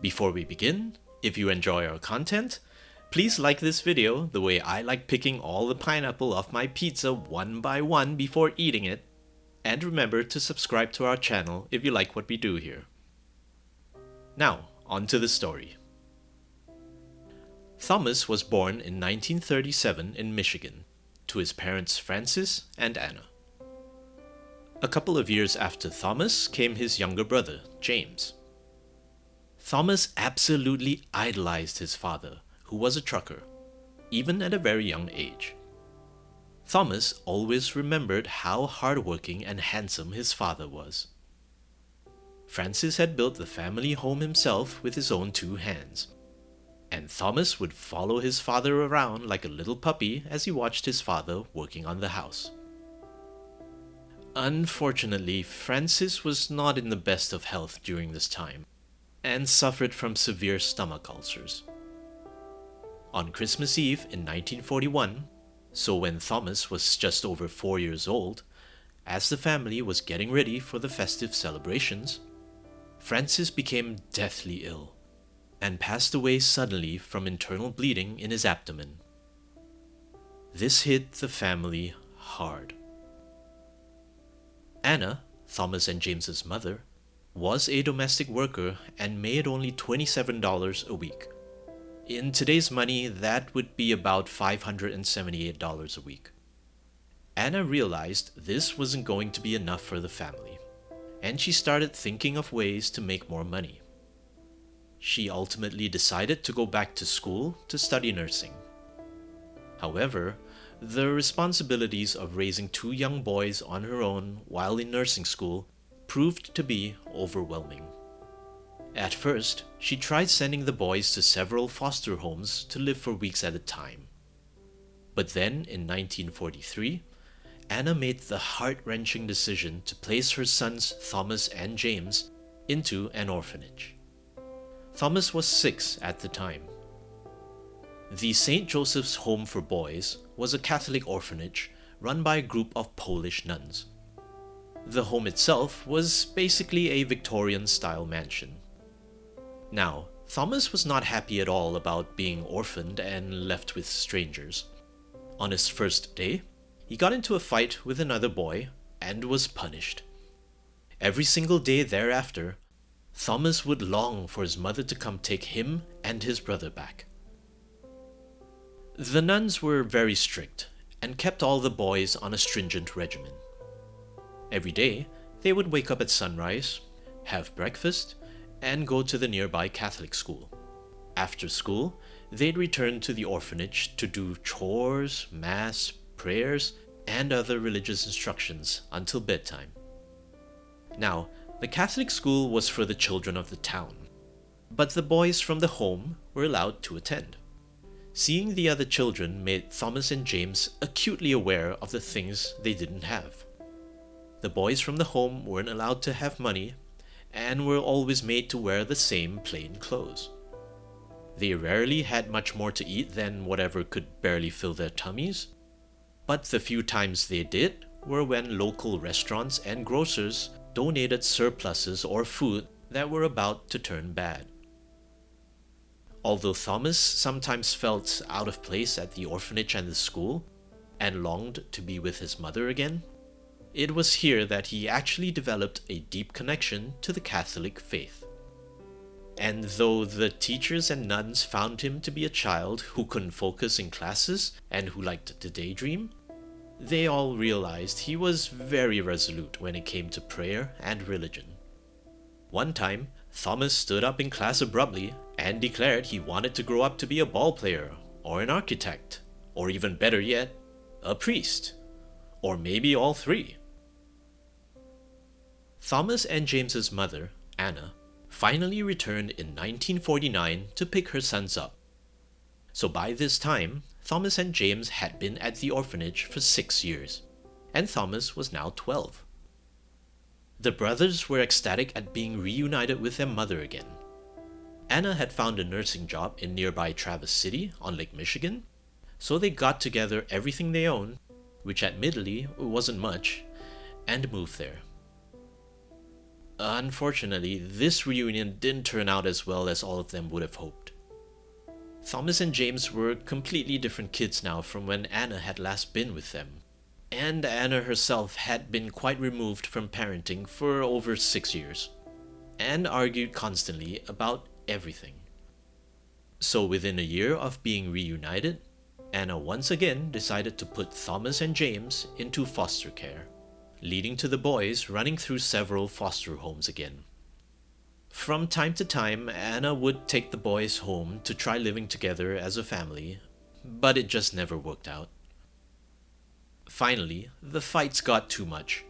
Before we begin, if you enjoy our content, please like this video the way I like picking all the pineapple off my pizza one by one before eating it, and remember to subscribe to our channel if you like what we do here. Now, on to the story. Thomas was born in 1937 in Michigan, to his parents Francis and Anna. A couple of years after Thomas came his younger brother, James. Thomas absolutely idolized his father, who was a trucker, even at a very young age. Thomas always remembered how hardworking and handsome his father was. Francis had built the family home himself with his own two hands, and Thomas would follow his father around like a little puppy as he watched his father working on the house. Unfortunately, Francis was not in the best of health during this time, and suffered from severe stomach ulcers. On Christmas Eve in 1941, so when Thomas was just over 4 years old, as the family was getting ready for the festive celebrations, Francis became deathly ill and passed away suddenly from internal bleeding in his abdomen. This hit the family hard. Anna, Thomas and James's mother, was a domestic worker and made only $27 a week. In today's money, that would be about $578 a week. Anna realized this wasn't going to be enough for the family, and she started thinking of ways to make more money. She ultimately decided to go back to school to study nursing. However, the responsibilities of raising two young boys on her own while in nursing school proved to be overwhelming. At first, she tried sending the boys to several foster homes to live for weeks at a time. But then, in 1943, Anna made the heart-wrenching decision to place her sons Thomas and James into an orphanage. Thomas was 6 at the time. The St. Joseph's Home for Boys was a Catholic orphanage run by a group of Polish nuns. The home itself was basically a Victorian-style mansion. Now, Thomas was not happy at all about being orphaned and left with strangers. On his first day, he got into a fight with another boy and was punished. Every single day thereafter, Thomas would long for his mother to come take him and his brother back. The nuns were very strict and kept all the boys on a stringent regimen. Every day, they would wake up at sunrise, have breakfast, and go to the nearby Catholic school. After school, they'd return to the orphanage to do chores, mass, prayers, and other religious instructions until bedtime. Now, the Catholic school was for the children of the town, but the boys from the home were allowed to attend. Seeing the other children made Thomas and James acutely aware of the things they didn't have. The boys from the home weren't allowed to have money and were always made to wear the same plain clothes. They rarely had much more to eat than whatever could barely fill their tummies, but the few times they did were when local restaurants and grocers donated surpluses or food that were about to turn bad. Although Thomas sometimes felt out of place at the orphanage and the school, and longed to be with his mother again, it was here that he actually developed a deep connection to the Catholic faith. And though the teachers and nuns found him to be a child who couldn't focus in classes and who liked to daydream, they all realized he was very resolute when it came to prayer and religion. One time, Thomas stood up in class abruptly and declared he wanted to grow up to be a ball player, or an architect, or even better yet, a priest, or maybe all three. Thomas and James's mother, Anna, finally returned in 1949 to pick her sons up. So by this time, Thomas and James had been at the orphanage for 6 years, and Thomas was now 12. The brothers were ecstatic at being reunited with their mother again. Anna had found a nursing job in nearby Traverse City on Lake Michigan, so they got together everything they owned, which admittedly wasn't much, and moved there. Unfortunately, this reunion didn't turn out as well as all of them would have hoped. Thomas and James were completely different kids now from when Anna had last been with them, and Anna herself had been quite removed from parenting for over 6 years, and argued constantly about everything. So within a year of being reunited, Anna once again decided to put Thomas and James into foster care, leading to the boys running through several foster homes again. From time to time, Anna would take the boys home to try living together as a family, but it just never worked out. Finally, the fights got too much.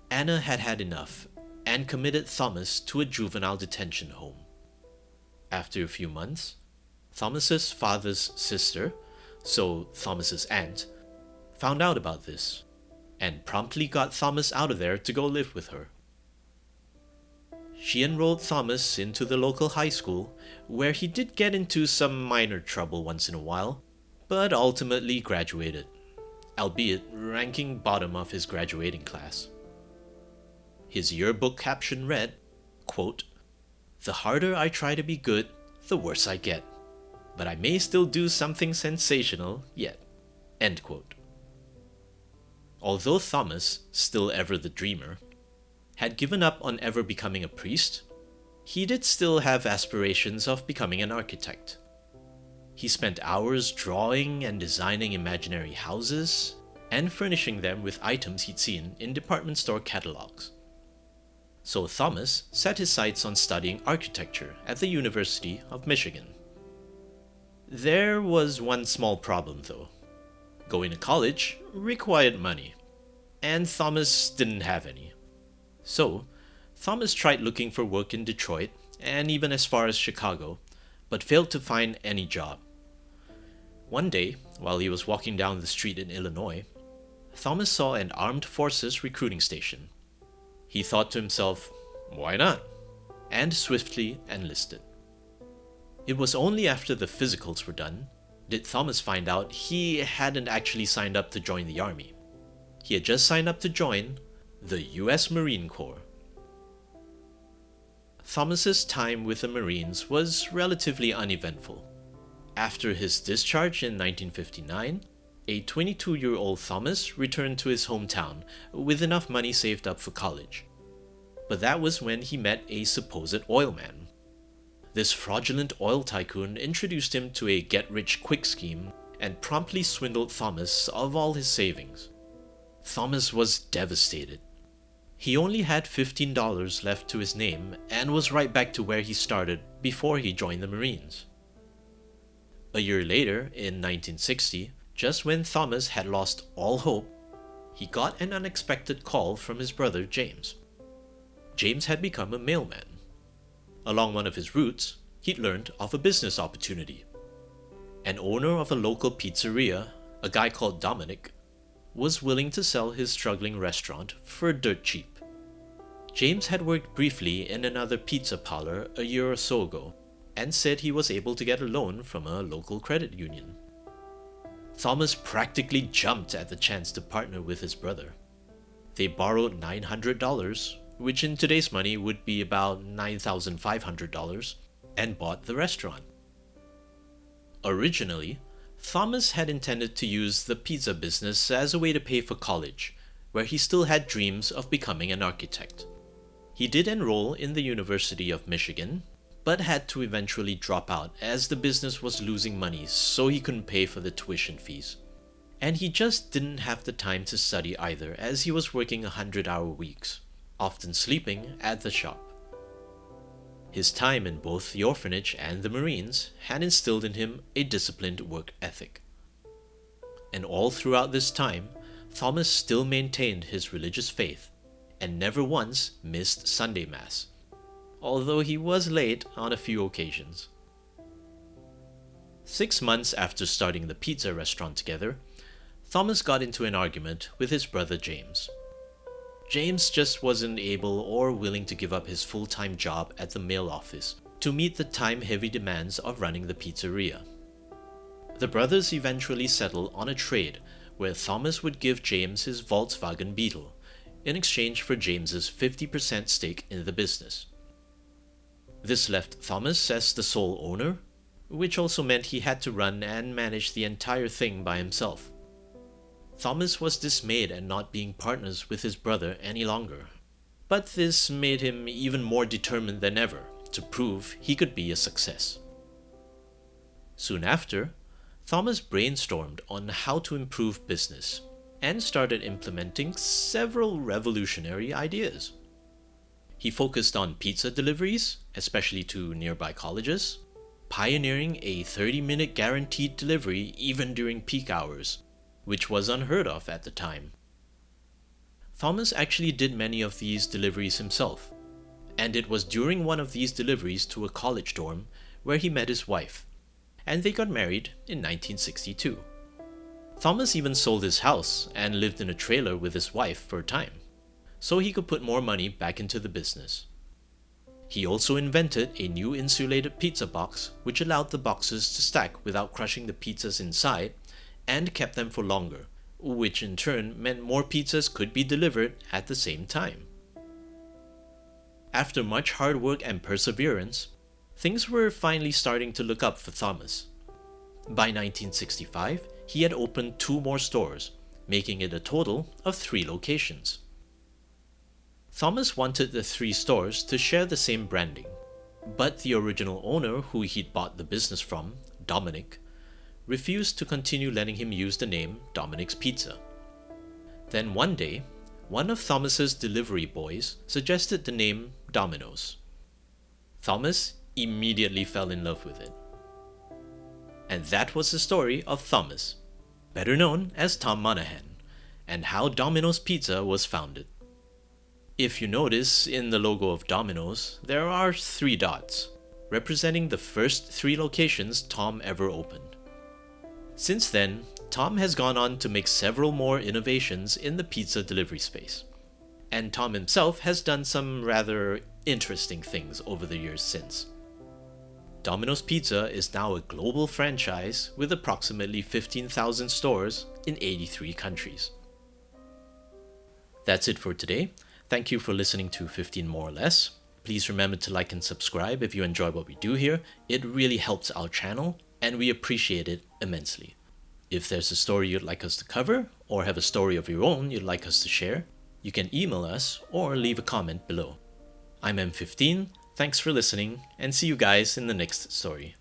Anna had had enough and committed Thomas to a juvenile detention home. After a few months, Thomas's father's sister, so Thomas's aunt, found out about this and promptly got Thomas out of there to go live with her. She enrolled Thomas into the local high school, where he did get into some minor trouble once in a while, but ultimately graduated, albeit ranking bottom of his graduating class. His yearbook caption read, quote, "The harder I try to be good, the worse I get, but I may still do something sensational yet." End quote. Although Thomas, still ever the dreamer, had given up on ever becoming a priest, he did still have aspirations of becoming an architect. He spent hours drawing and designing imaginary houses and furnishing them with items he'd seen in department store catalogs. So Thomas set his sights on studying architecture at the University of Michigan. There was one small problem though. Going to college required money, and Thomas didn't have any. So, Thomas tried looking for work in Detroit and even as far as Chicago, but failed to find any job. One day, while he was walking down the street in Illinois, Thomas saw an armed forces recruiting station. He thought to himself, why not? And swiftly enlisted. It was only after the physicals were done did Thomas find out he hadn't actually signed up to join the army. He had just signed up to join the US Marine Corps. Thomas's time with the Marines was relatively uneventful. After his discharge in 1959, a 22-year-old Thomas returned to his hometown with enough money saved up for college. But that was when he met a supposed oil man. This fraudulent oil tycoon introduced him to a get-rich-quick scheme and promptly swindled Thomas of all his savings. Thomas was devastated. He only had $15 left to his name and was right back to where he started before he joined the Marines. A year later, in 1960, just when Thomas had lost all hope, he got an unexpected call from his brother James. James had become a mailman. Along one of his routes, he'd learned of a business opportunity. An owner of a local pizzeria, a guy called Dominic, was willing to sell his struggling restaurant for dirt cheap. James had worked briefly in another pizza parlor a year or so ago, and said he was able to get a loan from a local credit union. Thomas practically jumped at the chance to partner with his brother. They borrowed $900, which in today's money would be about $9,500, and bought the restaurant. Originally, Thomas had intended to use the pizza business as a way to pay for college, where he still had dreams of becoming an architect. He did enroll in the University of Michigan, but had to eventually drop out as the business was losing money, so he couldn't pay for the tuition fees. And he just didn't have the time to study either, as he was working 100-hour weeks, often sleeping at the shop. His time in both the orphanage and the Marines had instilled in him a disciplined work ethic. And all throughout this time, Thomas still maintained his religious faith and never once missed Sunday Mass, although he was late on a few occasions. 6 months after starting the pizza restaurant together, Thomas got into an argument with his brother James. James just wasn't able or willing to give up his full-time job at the mail office to meet the time-heavy demands of running the pizzeria. The brothers eventually settled on a trade where Thomas would give James his Volkswagen Beetle, in exchange for James's 50% stake in the business. This left Thomas as the sole owner, which also meant he had to run and manage the entire thing by himself. Thomas was dismayed at not being partners with his brother any longer, but this made him even more determined than ever to prove he could be a success. Soon after, Thomas brainstormed on how to improve business and started implementing several revolutionary ideas. He focused on pizza deliveries, especially to nearby colleges, pioneering a 30-minute guaranteed delivery even during peak hours, which was unheard of at the time. Thomas actually did many of these deliveries himself, and it was during one of these deliveries to a college dorm where he met his wife, and they got married in 1962. Thomas even sold his house and lived in a trailer with his wife for a time, so he could put more money back into the business. He also invented a new insulated pizza box which allowed the boxes to stack without crushing the pizzas inside and kept them for longer, which in turn meant more pizzas could be delivered at the same time. After much hard work and perseverance, things were finally starting to look up for Thomas. By 1965, he had opened 2 more stores, making it a total of 3 locations. Thomas wanted the 3 stores to share the same branding, but the original owner who he'd bought the business from, Dominic, refused to continue letting him use the name Dominic's Pizza. Then one day, one of Thomas's delivery boys suggested the name Domino's. Thomas immediately fell in love with it. And that was the story of Thomas, better known as Tom Monahan, and how Domino's Pizza was founded. If you notice, in the logo of Domino's, there are 3 dots, representing the first 3 locations Tom ever opened. Since then, Tom has gone on to make several more innovations in the pizza delivery space, and Tom himself has done some rather interesting things over the years since. Domino's Pizza is now a global franchise with approximately 15,000 stores in 83 countries. That's it for today. Thank you for listening to 15 More or Less. Please remember to like and subscribe if you enjoy what we do here. It really helps our channel, and we appreciate it immensely. If there's a story you'd like us to cover, or have a story of your own you'd like us to share, you can email us or leave a comment below. I'm M15, thanks for listening, and see you guys in the next story.